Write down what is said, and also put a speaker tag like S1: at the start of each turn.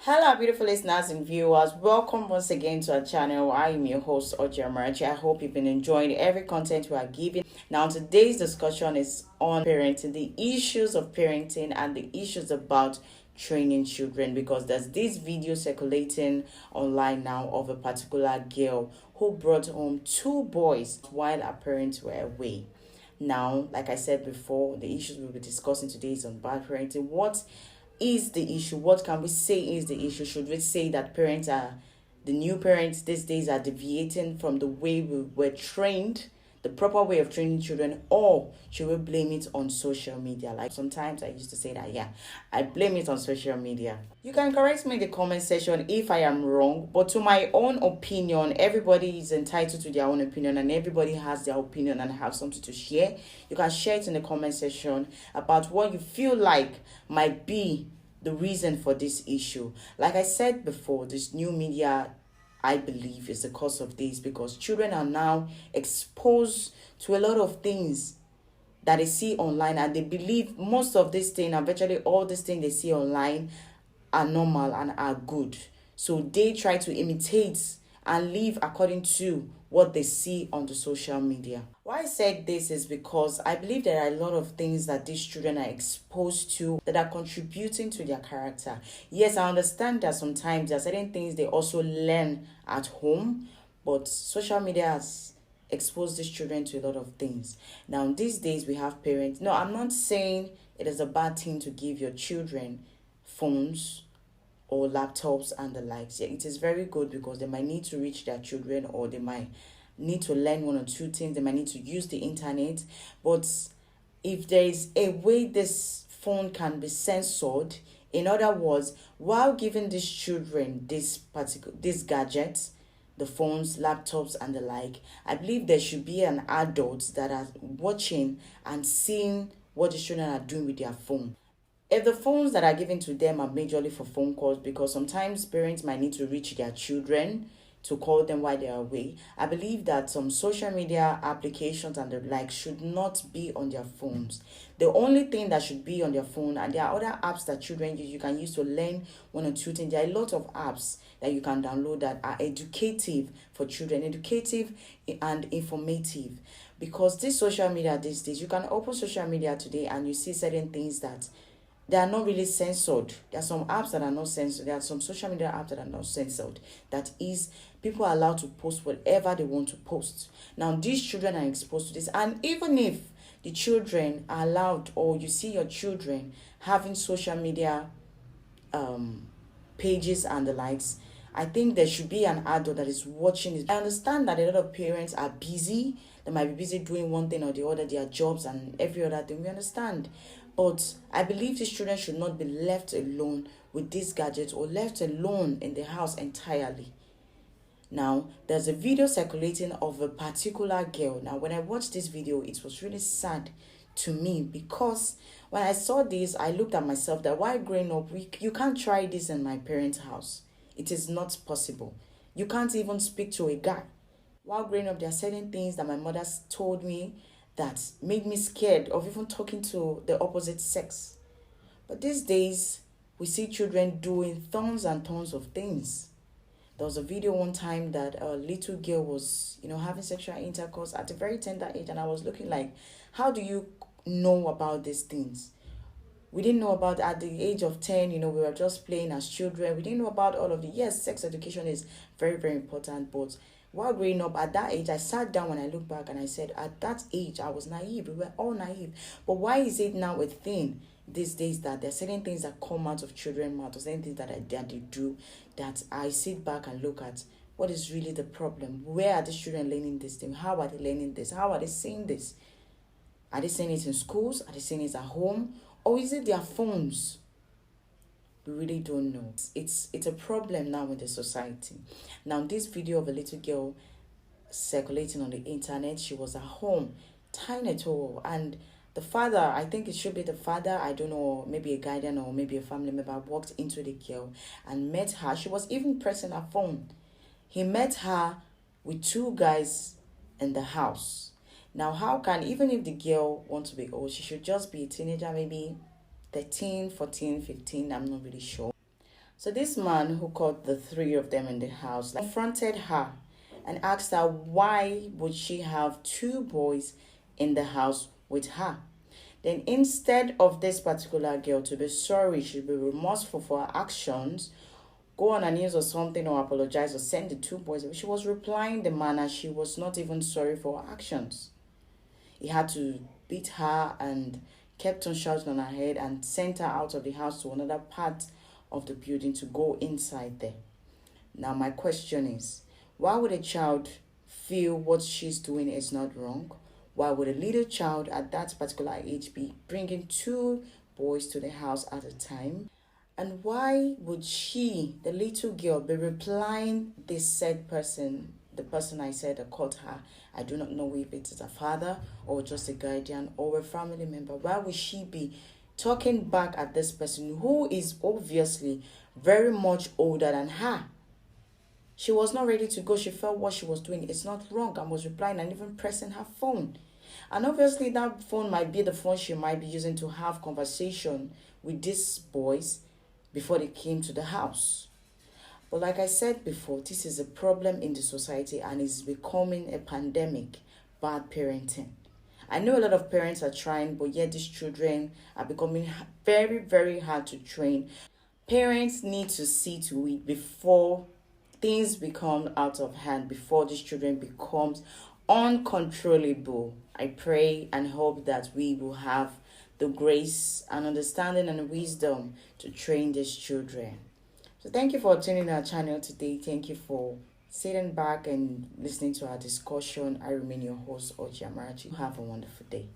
S1: Hello, beautiful listeners and viewers. Welcome once again to our channel. I am your host, Oja Marachi. I hope you've been enjoying every content we are giving. Now, today's discussion is on parenting, the issues of parenting, and the issues about training children, because there's this video circulating online now of a particular girl who brought home two boys while her parents were away. Now, like I said before, the issues we'll be discussing today is on bad parenting. What is the issue? What can we say is the issue? Should we say that the new parents these days are deviating from the way we were trained, the proper way of training children, or should we blame it on social media? Like sometimes I used to say that, yeah, I blame it on social media. You can correct me in the comment section if I am wrong, but to my own opinion, everybody is entitled to their own opinion and everybody has their opinion and have something to share. You can share it in the comment section about what you feel like might be the reason for this issue. Like I said before, this new media, I believe, is the cause of this, because children are now exposed to a lot of things that they see online, and they believe most of this thing and virtually all this thing they see online are normal and are good. So they try to imitate and live according to what they see on the social media. Why I said this is because I believe there are a lot of things that these children are exposed to that are contributing to their character. Yes, I understand that sometimes there are certain things they also learn at home, but social media has exposed these children to a lot of things. Now, these days we have parents. No, I'm not saying it is a bad thing to give your children phones or laptops and the likes. Yeah, it is very good because they might need to reach their children, or they might need to learn one or two things. They might need to use the internet. But if there is a way this phone can be censored, in other words, while giving these children this gadgets, the phones, laptops, and the like, I believe there should be an adult that are watching and seeing what the children are doing with their phone. If the phones that are given to them are majorly for phone calls, because sometimes parents might need to reach their children to call them while they're away, I believe that some social media applications and the like should not be on their phones. The only thing that should be on their phone, and there are other apps that children use, you can use to learn one or two things. There are a lot of apps that you can download that are educative for children, educative and informative. Because this social media these days, you can open social media today and you see certain things that they are not really censored. There are some apps that are not censored. There are some social media apps that are not censored. That is, people are allowed to post whatever they want to post. Now, these children are exposed to this. And even if the children are allowed, or you see your children having social media pages and the likes, I think there should be an adult that is watching it. I understand that a lot of parents are busy. They might be busy doing one thing or the other, their jobs and every other thing. We understand. But I believe these children should not be left alone with these gadgets, or left alone in the house entirely. Now, there's a video circulating of a particular girl. Now, when I watched this video, it was really sad to me, because when I saw this, I looked at myself that while growing up, you can't try this in my parents' house. It is not possible. You can't even speak to a guy. While growing up, there are certain things that my mother told me that made me scared of even talking to the opposite sex. But these days, we see children doing tons and tons of things. There was a video one time that a little girl was, having sexual intercourse at a very tender age, and I was looking like, how do you know about these things? We didn't know about, at the age of 10, we were just playing as children. We didn't know about all of the, yes, sex education is very, very important, but while growing up at that age, I sat down when I look back and I said, at that age, I was naive. We were all naive. But why is it now a thing these days that there are certain things that come out of children's mouth, or certain things that they do, that I sit back and look at what is really the problem? Where are these children learning this thing? How are they learning this? How are they seeing this? Are they seeing it in schools? Are they seeing it at home? Or is it their phones? We really don't know. It's a problem now in the society. Now, this video of a little girl circulating on the internet, she was at home, tiny tall, and the father, I think it should be the father, I don't know, maybe a guardian or maybe a family member, walked into the girl and met her. She was even pressing her phone. He met her with two guys in the house. Now, how can, even if the girl wants to be old, she should just be a teenager, maybe 13, 14, 15, I'm not really sure. So this man who caught the three of them in the house confronted her and asked her why would she have two boys in the house with her. Then instead of this particular girl to be sorry, she'd be remorseful for her actions, go on her knees or something or apologize or send the two boys, she was replying the man as she was not even sorry for her actions. He had to beat her and kept on shouting on her head and sent her out of the house to another part of the building to go inside there. Now my question is, why would a child feel what she's doing is not wrong? Why would a little child at that particular age be bringing two boys to the house at a time? And why would she, the little girl, be replying this said person, the person I said caught her? I do not know if it is a father or just a guardian or a family member. Why would she be talking back at this person who is obviously very much older than her? She was not ready to go. She felt what she was doing is not wrong and was replying and even pressing her phone. And obviously that phone might be the phone she might be using to have conversation with these boys before they came to the house. But like I said before, this is a problem in the society and is becoming a pandemic, bad parenting. I know a lot of parents are trying, but yet these children are becoming very, very hard to train. Parents need to see to it before things become out of hand, before these children becomes uncontrollable. I pray and hope that we will have the grace and understanding and wisdom to train these children. So thank you for tuning our channel today. Thank you for sitting back and listening to our discussion. I remain your host, Oji Amarachi. Have a wonderful day.